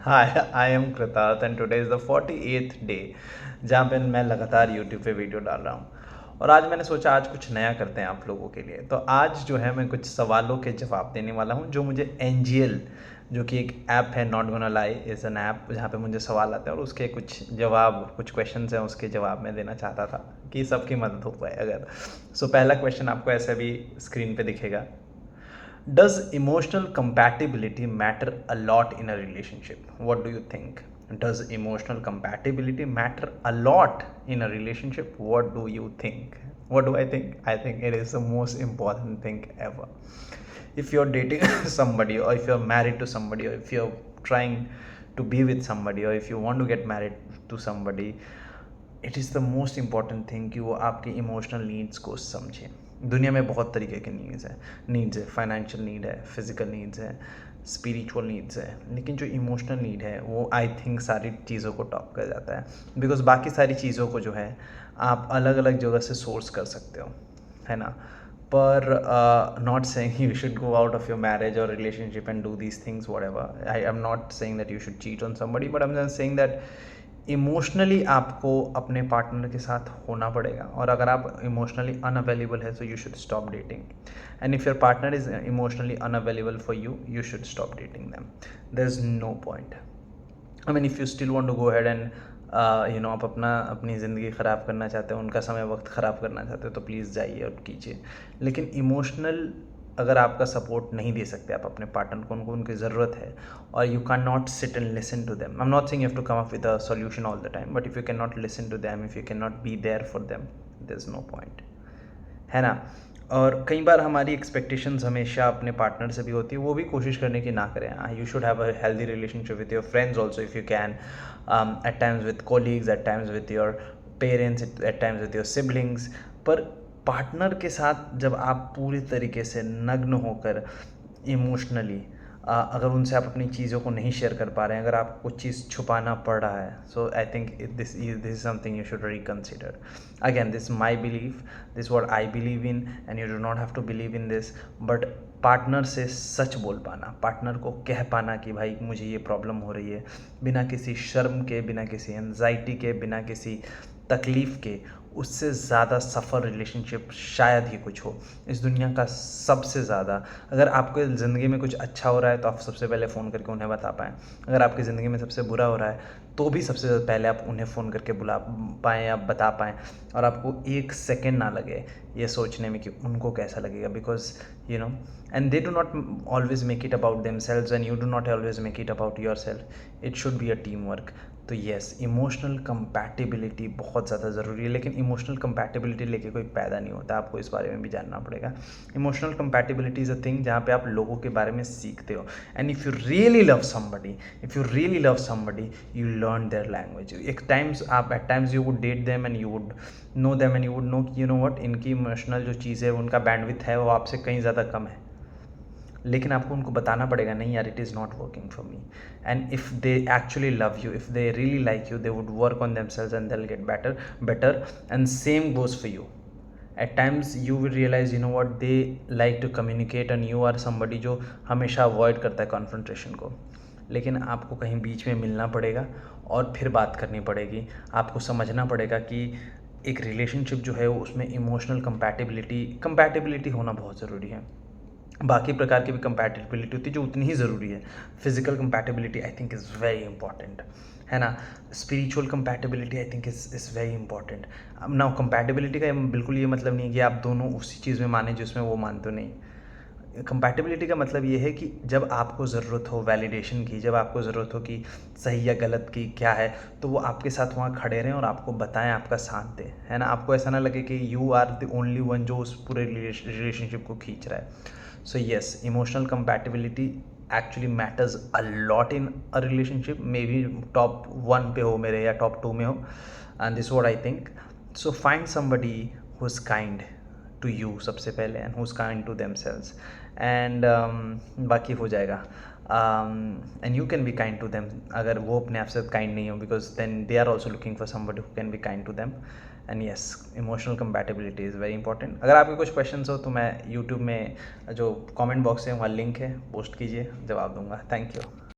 Hi, I am Kritarth and today is the 48th day जहाँ पे मैं लगातार YouTube पे वीडियो डाल रहा हूँ। और आज मैंने सोचा आज कुछ नया करते हैं आप लोगों के लिए। तो आज जो है मैं कुछ सवालों के जवाब देने वाला हूँ जो मुझे एनजीएल, जो कि एक ऐप है, not gonna lie is an app, जहाँ पे मुझे सवाल आते हैं और उसके कुछ क्वेश्चंस हैं, उसके जवाब मैं देना चाहता था कि सबकी मदद हो पाए अगर। पहला क्वेश्चन आपको ऐसे भी स्क्रीन पे दिखेगा। Does emotional compatibility matter a lot in a relationship? What do you think? Does emotional compatibility matter a lot in a relationship? What do you think? What do I think? I think it is the most important thing ever. If you're dating somebody, or if you're married to somebody, or if you're trying to be with somebody, or if you want to get married to somebody, it is the most important thing कि वो आपकी emotional needs को समझे। दुनिया में बहुत तरीके के नीड्स है, फाइनेंशियल नीड है, फिजिकल नीड्स है, स्पिरिचुअल नीड्स है, लेकिन जो इमोशनल नीड है वो आई थिंक सारी चीज़ों को टॉप कर जाता है। बिकॉज बाकी सारी चीज़ों को जो है आप अलग अलग जगह से सोर्स कर सकते हो, है ना। पर not saying you should go out of your marriage और relationship and do these things whatever. I am not saying that you should cheat on somebody, but I am just saying that emotionally आपको अपने partner के साथ होना पड़ेगा। और अगर आप इमोशनली अनअवेलेबल है तो you should stop dating. And if your partner is emotionally unavailable for you, you should stop dating them. There is no point. I mean if you still want to go ahead and आप अपनी ज़िंदगी ख़राब करना चाहते हो, उनका समय वक्त ख़राब करना चाहते हो, तो प्लीज़ जाइए और कीजिए। लेकिन इमोशनल अगर आपका सपोर्ट नहीं दे सकते आप अपने पार्टनर को, उनको उनकी ज़रूरत है, और you can not sit and listen to them. I am not saying you have to come up with a solution all the time, but if you can not listen to them, if you can not be there for them, there is no point, है ना। और कई बार हमारी expectations हमेशा अपने partner से भी होती है, वो भी कोशिश करने की ना करें। You should have a healthy relationship with your friends also if you can, at times with colleagues, at times with your parents, at times with your siblings. पर पार्टनर के साथ जब आप पूरी तरीके से नग्न होकर इमोशनली अगर उनसे आप अपनी चीज़ों को नहीं शेयर कर पा रहे हैं, अगर आपको कुछ चीज़ छुपाना पड़ रहा है, so I think this is something you should reconsider. Again this my believe, this what I believe in, and you do not have to believe in this, but partner से सच बोल पाना, पार्टनर को कह पाना कि भाई मुझे ये प्रॉब्लम हो रही है, बिना किसी शर्म के, बिना किसी एंजाइटी के, बिना किसी तकलीफ़ के, उससे ज़्यादा सफ़र रिलेशनशिप शायद ही कुछ हो इस दुनिया का। सबसे ज़्यादा अगर आपको ज़िंदगी में कुछ अच्छा हो रहा है तो आप सबसे पहले फ़ोन करके उन्हें बता पाएँ। अगर आपकी ज़िंदगी में सबसे बुरा हो रहा है तो भी सबसे पहले आप उन्हें फ़ोन करके बुला पाएँ या बता पाएँ, और आपको एक सेकेंड ना लगे ये सोचने में कि उनको कैसा लगेगा। Because and they do not always make it about themselves and you do not always make it about your self. It should be a team work. तो येस, इमोशनल कंपैटिबिलिटी बहुत ज़्यादा ज़रूरी है, लेकिन इमोशनल कंपैटिबिलिटी लेके कोई पैदा नहीं होता, आपको इस बारे में भी जानना पड़ेगा। Emotional compatibility is a thing जहाँ पे आप लोगों के बारे में सीखते हो। And if you really love somebody, you learn their language. At times you would date them and you would know them and you would know कि व्हाट, इनकी इमोशनल जो चीज़ है, उनका बैंडविड्थ है, वो आपसे कहीं ज़्यादा कम है। लेकिन आपको उनको बताना पड़ेगा, नहीं यार, it is not working for me. And if they actually love you, if they really like you, they would work on themselves and they will get better and same goes for you. At times you will realise what, they like to communicate and you are somebody जो हमेशा avoid करता है कॉन्फ्रंट्रेशन को। लेकिन आपको कहीं बीच में मिलना पड़ेगा और फिर बात करनी पड़ेगी। आपको समझना पड़ेगा कि एक रिलेशनशिप जो है उसमें इमोशनल कंपैटिबिलिटी होना बहुत ज़रूरी है। बाकी प्रकार की भी कंपैटिबिलिटी होती है जो उतनी ही ज़रूरी है। Physical compatibility I think is very important, है ना। Spiritual compatibility I think is very important. अब नाउ कंपैटिबिलिटी का बिल्कुल ये मतलब नहीं है कि आप दोनों उसी चीज़ में माने जिसमें वो मानते हो, नहीं। कंपैटिबिलिटी का मतलब ये है कि जब आपको ज़रूरत हो वैलिडेशन की, जब आपको ज़रूरत हो कि सही या गलत की क्या है, तो वो आपके साथ वहाँ खड़े रहें और आपको बताएं, आपका साथ दें, है ना। आपको ऐसा ना लगे कि you are the only one जो उस पूरे रिलेशनशिप को खींच रहा है। So yes, emotional compatibility actually matters a lot in a relationship. Maybe top 1 पे हो मेरे या top 2 में हो, and this is what I think. So find somebody who's kind to you सबसे पहले, and who's kind to themselves, and बाकी हो जाएगा। And you can be kind to them अगर वो अपने आप से kind नहीं हो, because then they are also looking for somebody who can be kind to them. And yes, emotional compatibility is very important. अगर आपके कुछ क्वेश्चंस हो तो मैं यूट्यूब में जो कमेंट बॉक्स है वहाँ लिंक है, पोस्ट कीजिए, जवाब दूंगा। Thank you.